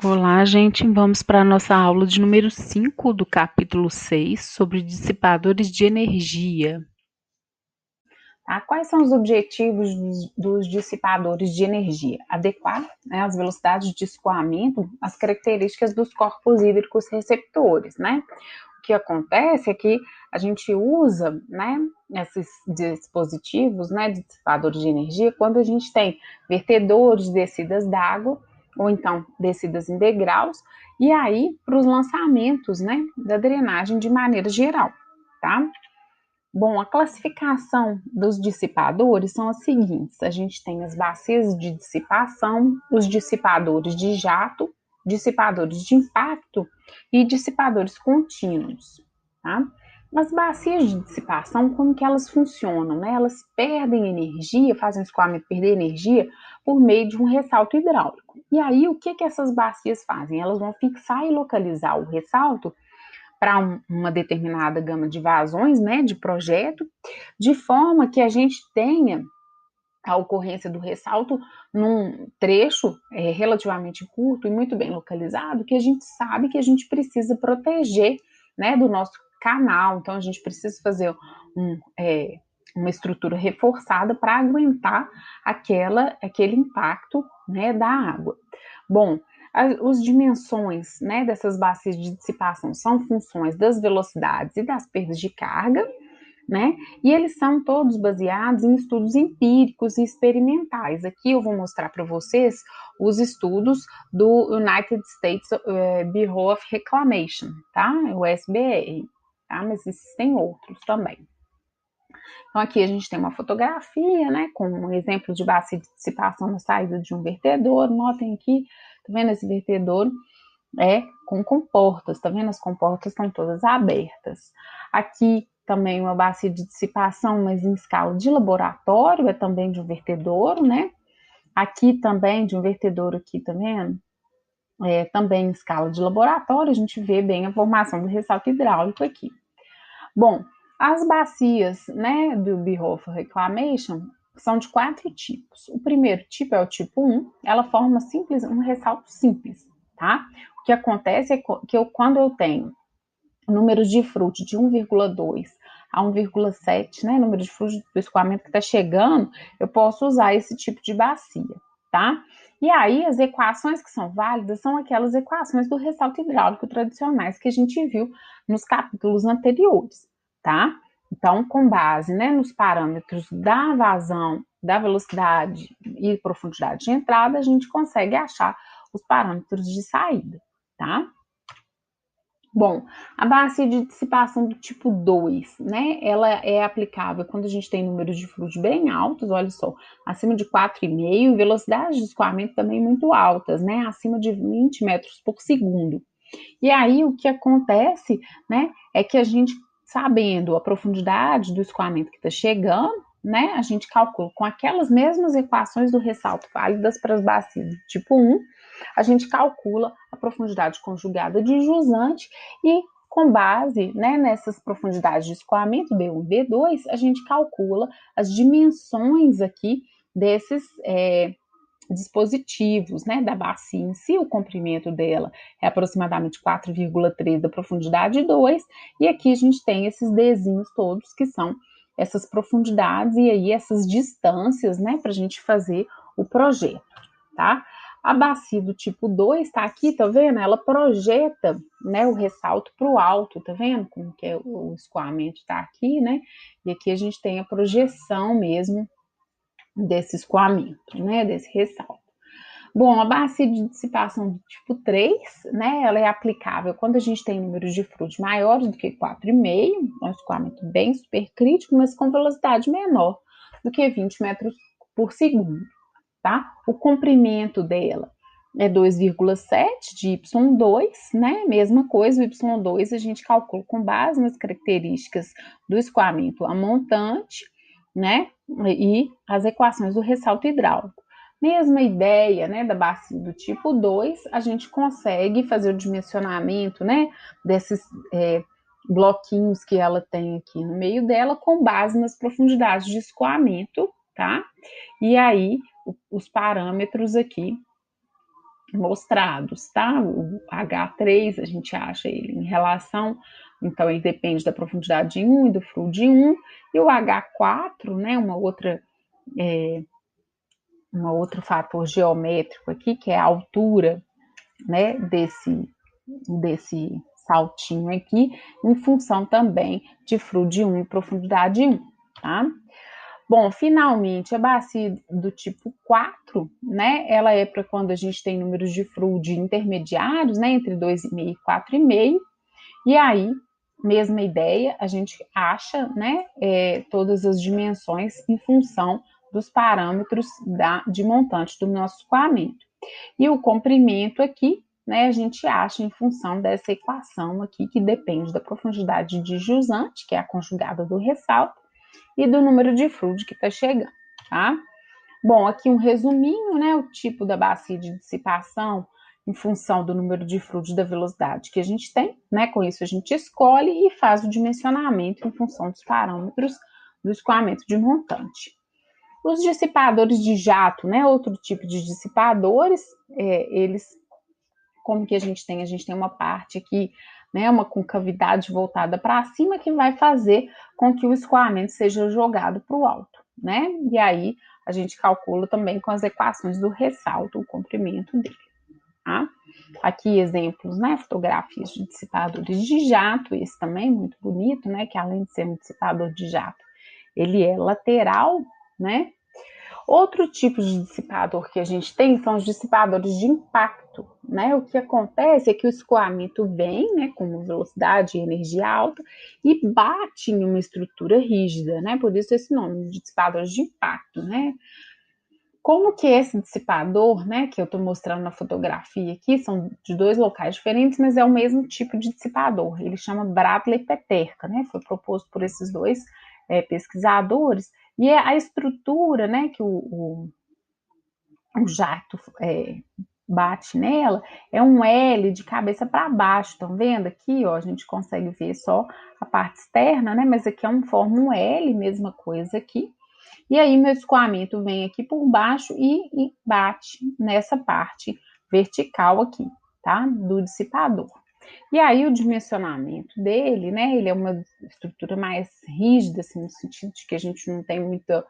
Olá, gente. Vamos para a nossa aula de número 5 do capítulo 6 sobre dissipadores de energia. Tá? Quais são os objetivos dos dissipadores de energia? Adequar, né, as velocidades de escoamento às características dos corpos hídricos receptores, né? O que acontece é que a gente usa, né, esses dispositivos, né, dissipadores de energia, quando a gente tem vertedores de descidas d'água, ou então descidas em degraus, e aí para os lançamentos, né, da drenagem de maneira geral, tá? Bom, a classificação dos dissipadores são as seguintes: a gente tem as bacias de dissipação, os dissipadores de jato, dissipadores de impacto e dissipadores contínuos, tá? As bacias de dissipação, como que elas funcionam, né? Elas perdem energia, fazem o escoamento perder energia por meio de um ressalto hidráulico. E aí, o que essas bacias fazem? Elas vão fixar e localizar o ressalto para uma determinada gama de vazões, né, de projeto, de forma que a gente tenha a ocorrência do ressalto num trecho relativamente curto e muito bem localizado, que a gente sabe que a gente precisa proteger, né, do nosso canal. Então a gente precisa fazer uma estrutura reforçada para aguentar aquele impacto, né, da água. Bom, as dimensões, né, dessas bacias de dissipação são funções das velocidades e das perdas de carga, né? E eles são todos baseados em estudos empíricos e experimentais. Aqui eu vou mostrar para vocês os estudos do United States Bureau of Reclamation, tá? O SBR, tá? Mas existem outros também. Então aqui a gente tem uma fotografia, né, com um exemplo de bacia de dissipação na saída de um vertedor. Notem aqui, tá vendo esse vertedor? Com comportas, tá vendo? As comportas estão todas abertas. Aqui também uma bacia de dissipação, mas em escala de laboratório, é também de um vertedouro, né? Aqui também de um vertedouro aqui, tá vendo? Também em escala de laboratório, a gente vê bem a formação do ressalto hidráulico aqui. Bom, as bacias, né, do Bureau of Reclamation são de 4 tipos. O primeiro tipo é o tipo 1, ela forma um ressalto simples, tá? O que acontece é que quando eu tenho números de fruto de 1,2 a 1,7, né, número de fruto do escoamento que está chegando, eu posso usar esse tipo de bacia, tá? E aí, as equações que são válidas são aquelas equações do ressalto hidráulico tradicionais que a gente viu nos capítulos anteriores, tá? Então, com base, né, nos parâmetros da vazão, da velocidade e profundidade de entrada, a gente consegue achar os parâmetros de saída, tá? Bom, a bacia de dissipação do tipo 2, né? Ela é aplicável quando a gente tem números de fluxo bem altos, olha só, acima de 4,5, velocidades de escoamento também muito altas, né? Acima de 20 metros por segundo. E aí o que acontece, né? É que a gente, sabendo a profundidade do escoamento que está chegando, né? A gente calcula com aquelas mesmas equações do ressalto válidas para as bacias do tipo 1, a gente calcula a profundidade conjugada de jusante e com base, né, nessas profundidades de escoamento B1 e B2, a gente calcula as dimensões aqui desses dispositivos, né, da bacia em si. O comprimento dela é aproximadamente 4,3 da profundidade 2, e aqui a gente tem esses desenhos todos que são essas profundidades e aí essas distâncias, né, para a gente fazer o projeto, tá? A bacia do tipo 2 tá aqui, tá vendo? Ela projeta, né, o ressalto para o alto, tá vendo? Como que o escoamento tá aqui, né? E aqui a gente tem a projeção mesmo desse escoamento, né, desse ressalto. Bom, a bacia de dissipação do tipo 3, né, ela é aplicável quando a gente tem números de frutos maiores do que 4,5, um escoamento bem supercrítico, mas com velocidade menor do que 20 metros por segundo, tá? O comprimento dela é 2,7 de Y2, né? Mesma coisa, o Y2 a gente calcula com base nas características do escoamento a montante, né? E as equações do ressalto hidráulico. Mesma ideia, né, da bacia do tipo 2, a gente consegue fazer o dimensionamento, né, desses bloquinhos que ela tem aqui no meio dela com base nas profundidades de escoamento, tá? E aí, os parâmetros aqui mostrados, tá? O H3, a gente acha ele em relação, então ele depende da profundidade de 1 e do fluxo de 1, e o H4, né, um outro fator geométrico aqui, que é a altura, né, desse saltinho aqui, em função também de fluxo de 1 e profundidade 1, tá? Bom, finalmente, a bacia do tipo 4, né, ela é para quando a gente tem números de Froude intermediários, né, entre 2,5 e 4,5, e aí, mesma ideia, a gente acha, né, todas as dimensões em função dos parâmetros de montante do nosso escoamento. E o comprimento aqui, né, a gente acha em função dessa equação aqui, que depende da profundidade de jusante, que é a conjugada do ressalto, e do número de fluido que está chegando, tá? Bom, aqui um resuminho, né? O tipo da bacia de dissipação em função do número de fluido e da velocidade que a gente tem, né? Com isso a gente escolhe e faz o dimensionamento em função dos parâmetros do escoamento de montante. Os dissipadores de jato, né? Outro tipo de dissipadores, eles, como que a gente tem? A gente tem uma parte aqui, né, uma concavidade voltada para cima que vai fazer com que o escoamento seja jogado para o alto, né? E aí a gente calcula também com as equações do ressalto o comprimento dele, tá? Aqui exemplos, né, fotografias de dissipadores de jato, esse também muito bonito, né, que além de ser um dissipador de jato, ele é lateral, né? Outro tipo de dissipador que a gente tem são os dissipadores de impacto, né? O que acontece é que o escoamento vem, né, com velocidade e energia alta e bate em uma estrutura rígida, né? Por isso esse nome de dissipadores de impacto, né? Como que esse dissipador, né, que eu estou mostrando na fotografia aqui, são de dois locais diferentes, mas é o mesmo tipo de dissipador. Ele chama Bradley-Peterka, né? Foi proposto por esses dois pesquisadores. E a estrutura, né, que o jato bate nela, é um L de cabeça para baixo. Estão vendo aqui? Ó, a gente consegue ver só a parte externa, né? Mas aqui forma um L, mesma coisa aqui. E aí meu escoamento vem aqui por baixo e bate nessa parte vertical aqui, tá? Do dissipador. E aí o dimensionamento dele, né? Ele é uma estrutura mais rígida, assim, no sentido de que a gente não tem muita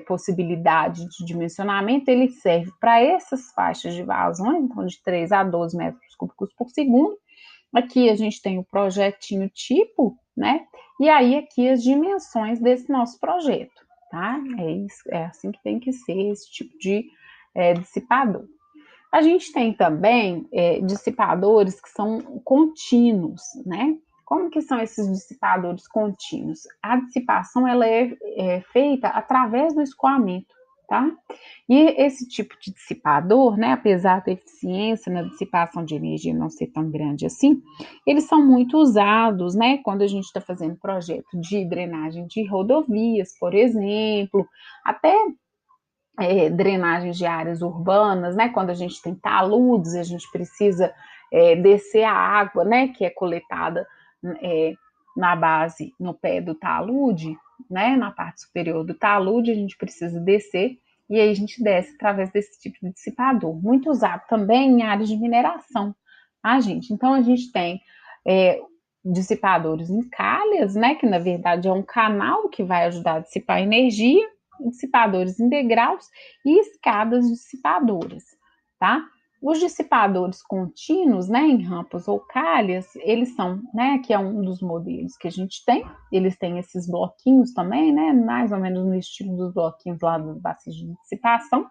possibilidade de dimensionamento. Ele serve para essas faixas de vazões, então de 3 a 12 metros cúbicos por segundo. Aqui a gente tem o projetinho tipo, né? E aí aqui as dimensões desse nosso projeto, tá? É assim que tem que ser esse tipo de dissipador. A gente tem também dissipadores que são contínuos, né? Como que são esses dissipadores contínuos? A dissipação ela é feita através do escoamento, tá? E esse tipo de dissipador, né, apesar da eficiência na dissipação de energia não ser tão grande assim, eles são muito usados, né, quando a gente está fazendo projeto de drenagem de rodovias, por exemplo, até drenagens de áreas urbanas, né? Quando a gente tem taludes, a gente precisa descer a água, né? Que é coletada na base, no pé do talude, né? Na parte superior do talude, a gente precisa descer e aí a gente desce através desse tipo de dissipador. Muito usado também em áreas de mineração, tá, gente? Então a gente tem dissipadores em calhas, né? Que na verdade é um canal que vai ajudar a dissipar energia, dissipadores em degraus e escadas dissipadoras, tá? Os dissipadores contínuos, né, em rampas ou calhas, eles são, né, que é um dos modelos que a gente tem, eles têm esses bloquinhos também, né, mais ou menos no estilo dos bloquinhos lá das bacias de dissipação,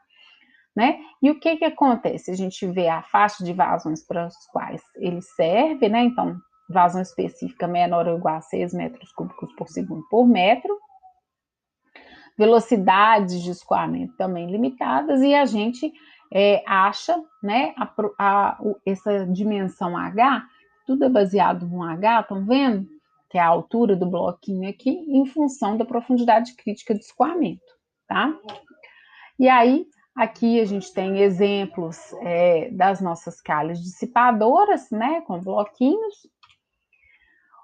né? E o que acontece? A gente vê a faixa de vazões para os quais ele serve, né? Então, vazão específica menor ou igual a 6 metros cúbicos por segundo por metro, velocidades de escoamento também limitadas, e a gente acha, né, essa dimensão H, tudo é baseado no H, estão vendo? Que é a altura do bloquinho aqui, em função da profundidade crítica de escoamento, tá? E aí, aqui a gente tem exemplos das nossas calhas dissipadoras, né, com bloquinhos.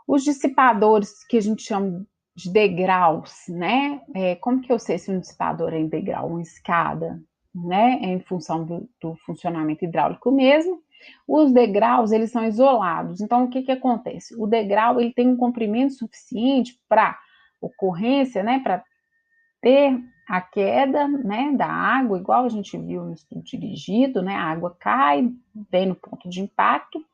Os dissipadores que a gente chama de degraus, né? Como que eu sei se um dissipador é em degrau ou em escada? né, em função do funcionamento hidráulico mesmo. Os degraus, eles são isolados. Então, o que acontece? O degrau, ele tem um comprimento suficiente para ocorrência, né, para ter a queda, né, da água, igual a gente viu no estudo dirigido, né, a água cai, vem no ponto de impacto,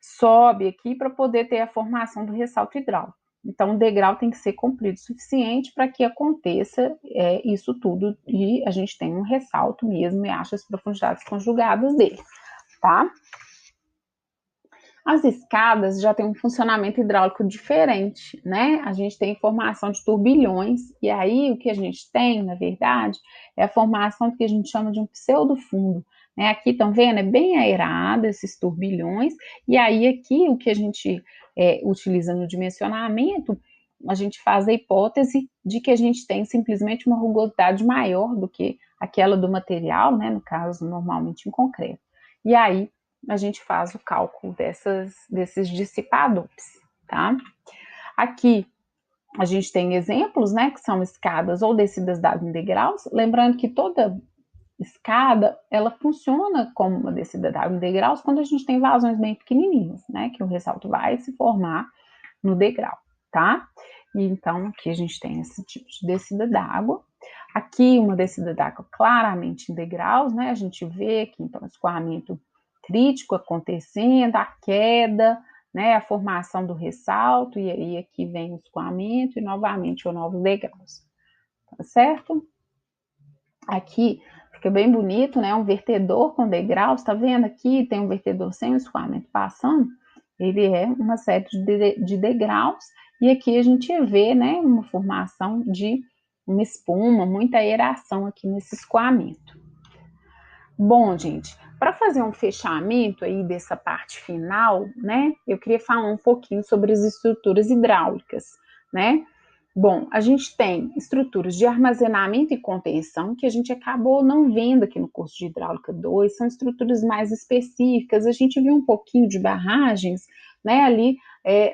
sobe aqui para poder ter a formação do ressalto hidráulico. Então, o degrau tem que ser comprido o suficiente para que aconteça isso tudo e a gente tem um ressalto mesmo e acha as profundidades conjugadas dele, tá? As escadas já têm um funcionamento hidráulico diferente, né? A gente tem formação de turbilhões, e aí o que a gente tem, na verdade, é a formação do que a gente chama de um pseudofundo. Né? Aqui estão vendo, é bem aerado esses turbilhões, e aí aqui o que a gente utiliza no dimensionamento, a gente faz a hipótese de que a gente tem simplesmente uma rugosidade maior do que aquela do material, né? No caso, normalmente em concreto. E aí a gente faz o cálculo desses dissipadores, tá? Aqui a gente tem exemplos, né, que são escadas ou descidas d'água em degraus, lembrando que toda escada, ela funciona como uma descida d'água em degraus quando a gente tem vazões bem pequenininhas, né, que o ressalto vai se formar no degrau, tá? E então, aqui a gente tem esse tipo de descida d'água. Aqui, uma descida d'água claramente em degraus, né, a gente vê aqui, então, escoamento crítico acontecendo, a queda, né, a formação do ressalto, e aí aqui vem o escoamento e novamente os novos degraus, tá certo? Aqui fica bem bonito, né, um vertedor com degraus, tá vendo aqui? Tem um vertedor sem o escoamento passando, ele é uma série de degraus, e aqui a gente vê, né, uma formação de uma espuma, muita aeração aqui nesse escoamento. Bom, gente, para fazer um fechamento aí dessa parte final, né, eu queria falar um pouquinho sobre as estruturas hidráulicas, né? Bom, a gente tem estruturas de armazenamento e contenção que a gente acabou não vendo aqui no curso de Hidráulica 2, são estruturas mais específicas. A gente viu um pouquinho de barragens, né, ali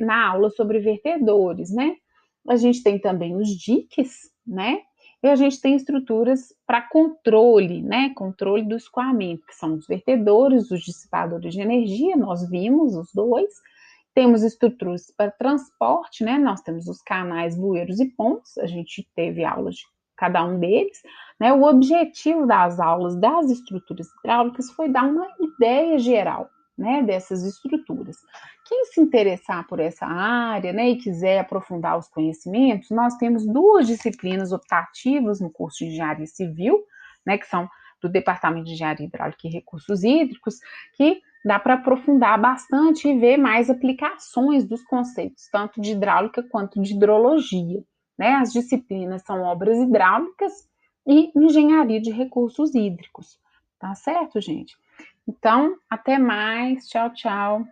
na aula sobre vertedores, né? A gente tem também os diques, né? E a gente tem estruturas para controle, né? Controle do escoamento, que são os vertedores, os dissipadores de energia, nós vimos os dois. Temos estruturas para transporte, né? Nós temos os canais, bueiros e pontes, a gente teve aulas de cada um deles, né? O objetivo das aulas das estruturas hidráulicas foi dar uma ideia geral, né, dessas estruturas. Quem se interessar por essa área, né, e quiser aprofundar os conhecimentos, nós temos duas disciplinas optativas no curso de Engenharia Civil, né, que são do Departamento de Engenharia Hidráulica e Recursos Hídricos, que dá para aprofundar bastante e ver mais aplicações dos conceitos, tanto de hidráulica quanto de hidrologia. Né? As disciplinas são obras hidráulicas e engenharia de recursos hídricos. Tá certo, gente? Então, até mais. Tchau, tchau.